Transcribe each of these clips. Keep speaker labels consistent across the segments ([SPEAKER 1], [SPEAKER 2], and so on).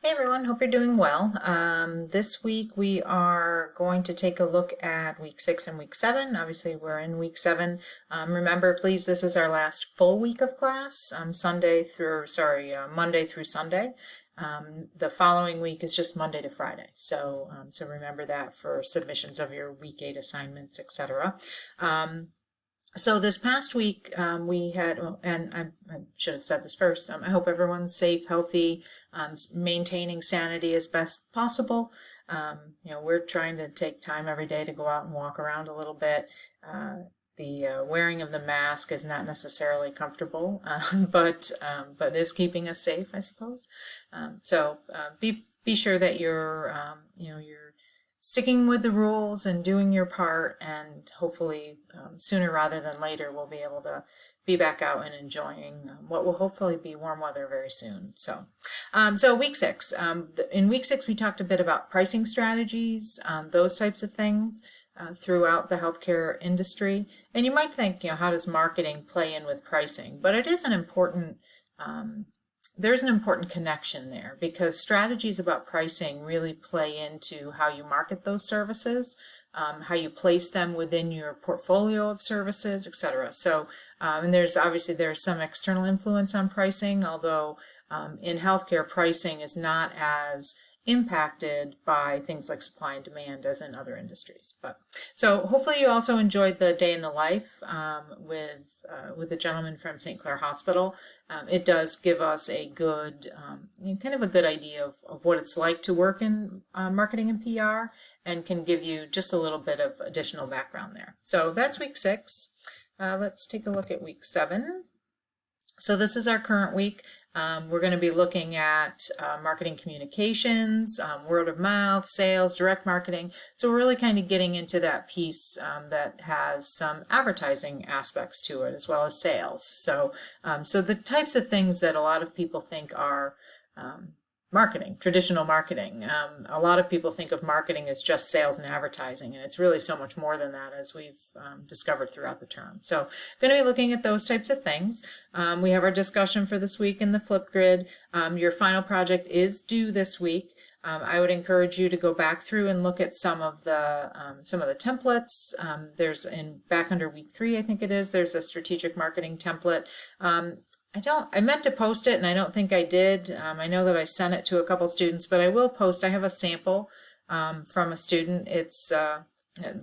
[SPEAKER 1] Hey everyone, hope you're doing well. This week we are going to take a look at week 6 and week 7. Obviously, we're in week 7. Remember, please, this is our last full week of class, Monday through Sunday. The following week is just Monday to Friday. So remember that for submissions of your week 8 assignments, etc. So this past week we had, and I should have said this first, I hope everyone's safe, healthy, maintaining sanity as best possible. We're trying to take time every day to go out and walk around a little bit. The wearing of the mask is not necessarily comfortable, but is keeping us safe, I suppose. Be sure that you're sticking with the rules and doing your part, and hopefully sooner rather than later we'll be able to be back out and enjoying what will hopefully be warm weather very soon. So week 6. In week 6 we talked a bit about pricing strategies, those types of things throughout the healthcare industry. And you might think, how does marketing play in with pricing? But it is an important there's an important connection there, because strategies about pricing really play into how you market those services, how you place them within your portfolio of services, etc. So, and there's some external influence on pricing, although in healthcare, pricing is not as impacted by things like supply and demand as in other industries. So hopefully you also enjoyed the day in the life with the gentleman from St. Clair Hospital. It does give us a good kind of a good idea of what it's like to work in marketing and PR, and can give you just a little bit of additional background there. So that's week 6. Let's take a look at week 7. So this is our current week. We're going to be looking at marketing communications, word of mouth, sales, direct marketing. So we're really kind of getting into that piece that has some advertising aspects to it, as well as sales. So the types of things that a lot of people think are marketing, traditional marketing. A lot of people think of marketing as just sales and advertising, and it's really so much more than that, as we've discovered throughout the term. So going to be looking at those types of things. We have our discussion for this week in the flip grid. Your final project is due this week. I would encourage you to go back through and look at some of the templates. There's back under week 3, I think it is, there's a strategic marketing template. I meant to post it, and I don't think I did. I know that I sent it to a couple students, but I will post. I have a sample from a student. The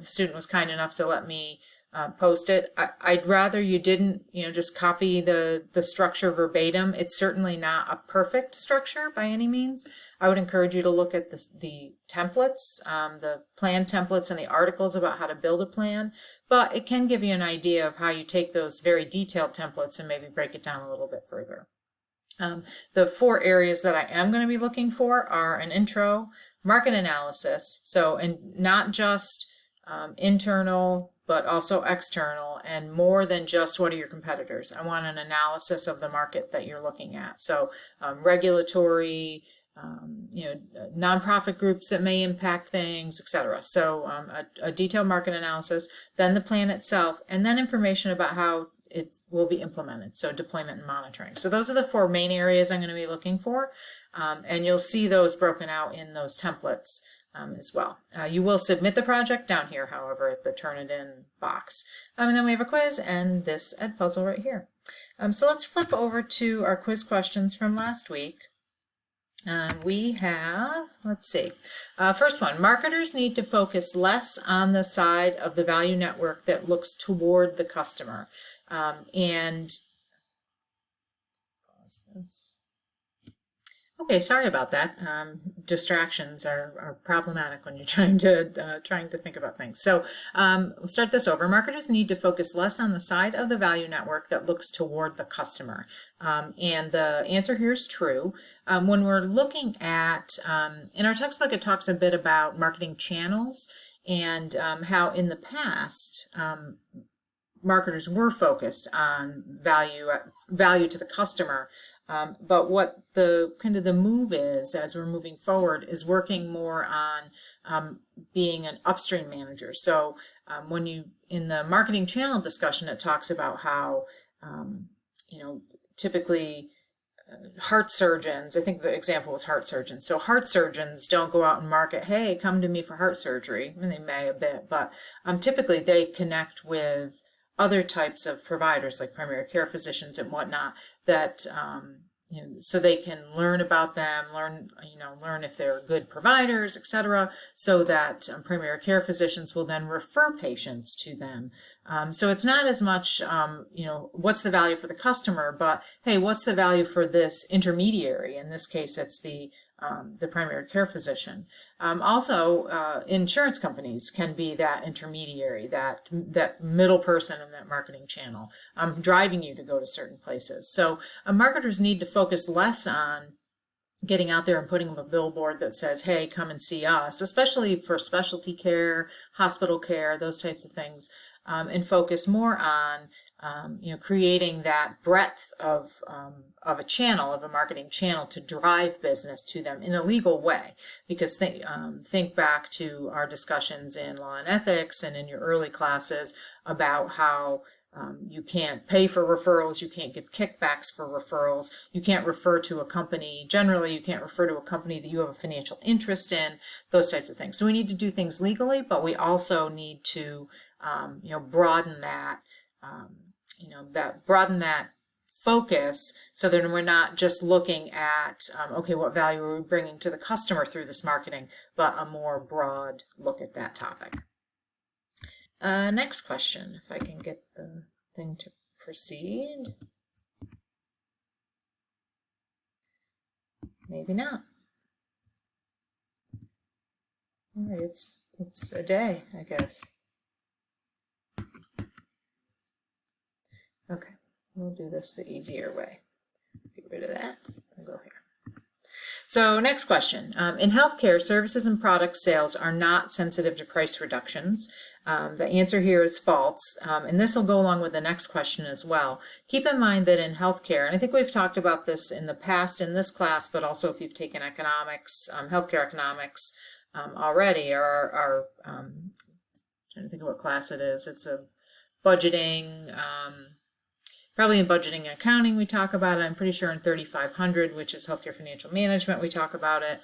[SPEAKER 1] student was kind enough to let me post it. I'd rather you didn't, just copy the structure verbatim. It's certainly not a perfect structure by any means. I would encourage you to look at the templates, the plan templates, and the articles about how to build a plan. But it can give you an idea of how you take those very detailed templates and maybe break it down a little bit further. The 4 areas that I am going to be looking for are an intro, market analysis, and not just internal, but also external, and more than just what are your competitors. I want an analysis of the market that you're looking at. So regulatory, nonprofit groups that may impact things, etc. So a detailed market analysis, then the plan itself, and then information about how it will be implemented. So deployment and monitoring. So those are the 4 main areas I'm going to be looking for. And you'll see those broken out in those templates as well. You will submit the project down here, however, at the Turnitin box. And then we have a quiz and this Edpuzzle right here. So let's flip over to our quiz questions from last week. We have, let's see, first one, marketers need to focus less on the side of the value network that looks toward the customer. And pause this. Okay, sorry about that. Distractions are problematic when you're trying to think about things. So we'll start this over. Marketers need to focus less on the side of the value network that looks toward the customer. And the answer here is true. When we're looking at, in our textbook, it talks a bit about marketing channels and how in the past, marketers were focused on value to the customer. But what the move is, as we're moving forward, is working more on being an upstream manager. So when in the marketing channel discussion, it talks about how typically heart surgeons, I think the example was heart surgeons. So heart surgeons don't go out and market, hey, come to me for heart surgery. I mean, they may a bit, but typically they connect with other types of providers like primary care physicians and whatnot that so they can learn about them, learn if they're good providers, etc., so that primary care physicians will then refer patients to them. So it's not as much, what's the value for the customer, but hey, what's the value for this intermediary? In this case, it's the primary care physician. Also, insurance companies can be that intermediary, that middle person in that marketing channel, driving you to go to certain places. So marketers need to focus less on getting out there and putting up a billboard that says, hey, come and see us, especially for specialty care, hospital care, those types of things, and focus more on creating that breadth of a channel, of a marketing channel to drive business to them in a legal way. Because think back to our discussions in law and ethics and in your early classes about how you can't pay for referrals, you can't give kickbacks for referrals, you can't refer to a company, generally you can't refer to a company that you have a financial interest in, those types of things. So we need to do things legally, but we also need to broaden that, broaden that focus so that we're not just looking at, what value are we bringing to the customer through this marketing, but a more broad look at that topic. Next question, if I can get the thing to proceed. Maybe not. All right, it's a day, I guess. Okay, we'll do this the easier way. Get rid of that and go here. So next question. In healthcare, services and product sales are not sensitive to price reductions. The answer here is false, and this will go along with the next question as well. Keep in mind that in healthcare, and I think we've talked about this in the past in this class, but also if you've taken economics, healthcare economics already, or trying to think of what class it is. It's a budgeting, probably in budgeting and accounting we talk about it. I'm pretty sure in 3500, which is healthcare financial management, we talk about it.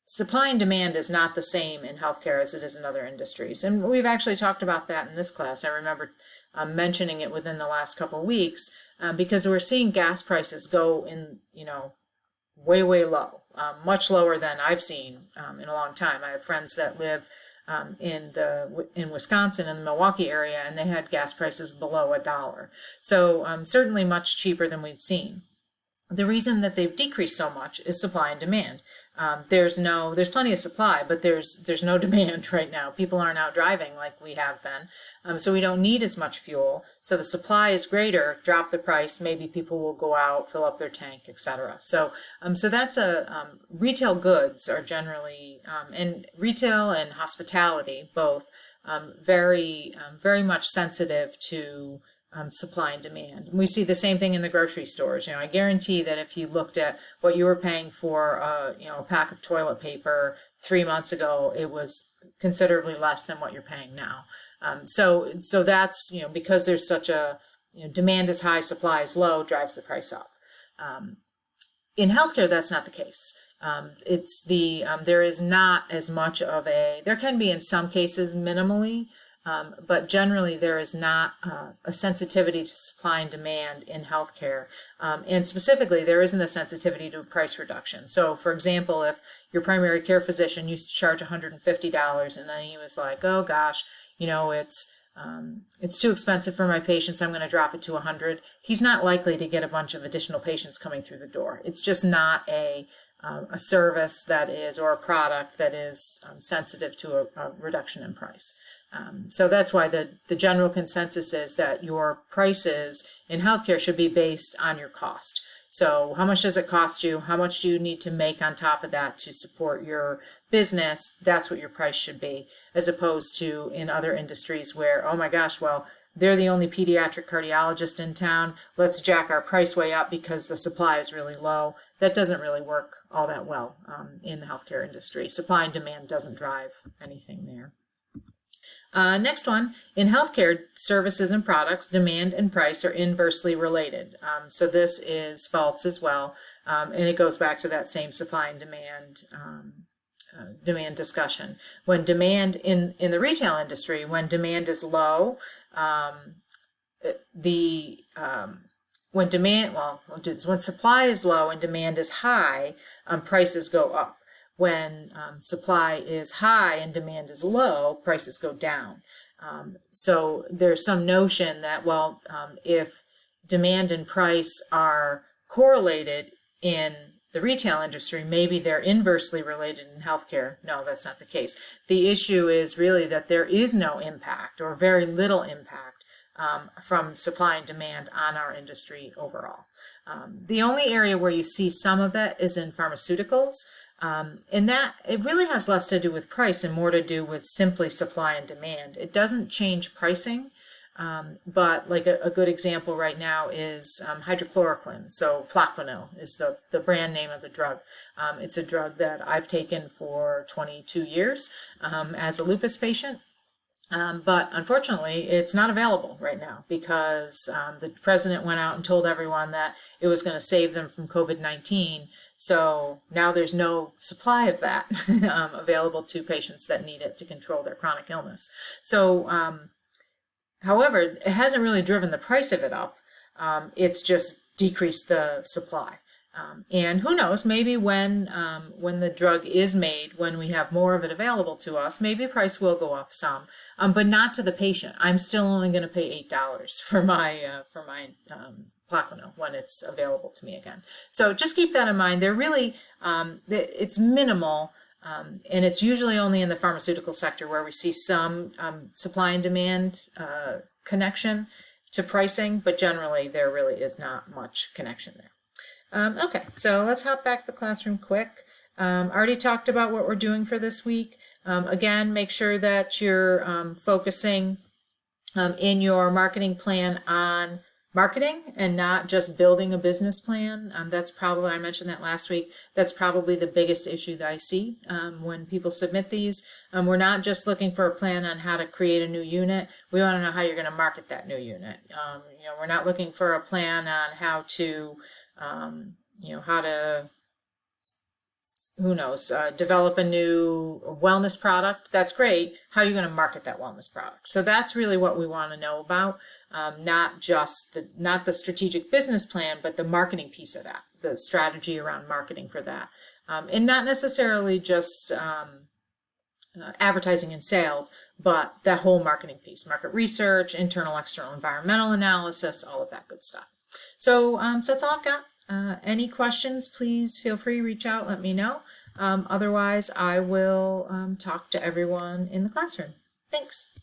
[SPEAKER 1] Supply and demand is not the same in healthcare as it is in other industries. And we've actually talked about that in this class. I remember mentioning it within the last couple of weeks because we're seeing gas prices go in, way, way low, much lower than I've seen in a long time. I have friends that live in Wisconsin, in the Milwaukee area, and they had gas prices below $1. So certainly much cheaper than we've seen. The reason that they've decreased so much is supply and demand. There's plenty of supply, but there's no demand right now. People aren't out driving like we have been, so we don't need as much fuel. So the supply is greater. Drop the price, maybe people will go out, fill up their tank, etc. So that's retail goods are generally, and retail and hospitality both very much sensitive to supply and demand. We see the same thing in the grocery stores. I guarantee that if you looked at what you were paying for, a pack of toilet paper 3 months ago, it was considerably less than what you're paying now. So that's, because there's such a, demand is high, supply is low, drives the price up. In healthcare, that's not the case. There is not as much of there can be in some cases minimally, but generally there is not a sensitivity to supply and demand in healthcare. And specifically, there isn't a sensitivity to price reduction. So for example, if your primary care physician used to charge $150 and then he was like, oh gosh, it's too expensive for my patients, I'm going to drop it to $100. He's not likely to get a bunch of additional patients coming through the door. It's just not a service that is, or a product that is sensitive to a reduction in price. So that's why the general consensus is that your prices in healthcare should be based on your cost. So how much does it cost you? How much do you need to make on top of that to support your business? That's what your price should be, as opposed to in other industries where, oh my gosh, well, they're the only pediatric cardiologist in town. Let's jack our price way up because the supply is really low. That doesn't really work all that well in the healthcare industry. Supply and demand doesn't drive anything there. Next one, in healthcare services and products, demand and price are inversely related. So this is false as well, and it goes back to that same supply and demand discussion. When demand in the retail industry, when demand is low, when supply is low and demand is high, prices go up. When supply is high and demand is low, prices go down. So there's some notion that, well, if demand and price are correlated in the retail industry, maybe they're inversely related in healthcare. No, that's not the case. The issue is really that there is no impact or very little impact from supply and demand on our industry overall. The only area where you see some of it is in pharmaceuticals. And that it really has less to do with price and more to do with simply supply and demand. It doesn't change pricing, but like a good example right now is hydrochloroquine. So Plaquenil is the brand name of the drug. It's a drug that I've taken for 22 years as a lupus patient. But unfortunately, it's not available right now because the president went out and told everyone that it was going to save them from COVID-19. So now there's no supply of that available to patients that need it to control their chronic illness. So, however, it hasn't really driven the price of it up. It's just decreased the supply. And who knows, maybe when the drug is made, when we have more of it available to us, maybe price will go up some, but not to the patient. I'm still only going to pay $8 for my Plaquenil when it's available to me again. So just keep that in mind. They're really, it's minimal, and it's usually only in the pharmaceutical sector where we see some supply and demand connection to pricing, but generally there really is not much connection there. Okay, so let's hop back to the classroom quick. Already talked about what we're doing for this week. Again, make sure that you're focusing in your marketing plan on marketing and not just building a business plan. That's probably, I mentioned that last week, that's probably the biggest issue that I see when people submit these. We're not just looking for a plan on how to create a new unit. We want to know how you're going to market that new unit. We're not looking for a plan on how to develop a new wellness product. That's great. How are you going to market that wellness product? So that's really what we want to know about, not the strategic business plan, but the marketing piece of that, the strategy around marketing for that, and not necessarily just advertising and sales, but that whole marketing piece, market research, internal, external, environmental analysis, all of that good stuff. So, that's all I've got. Any questions, please feel free to reach out, let me know. Otherwise, I will talk to everyone in the classroom. Thanks.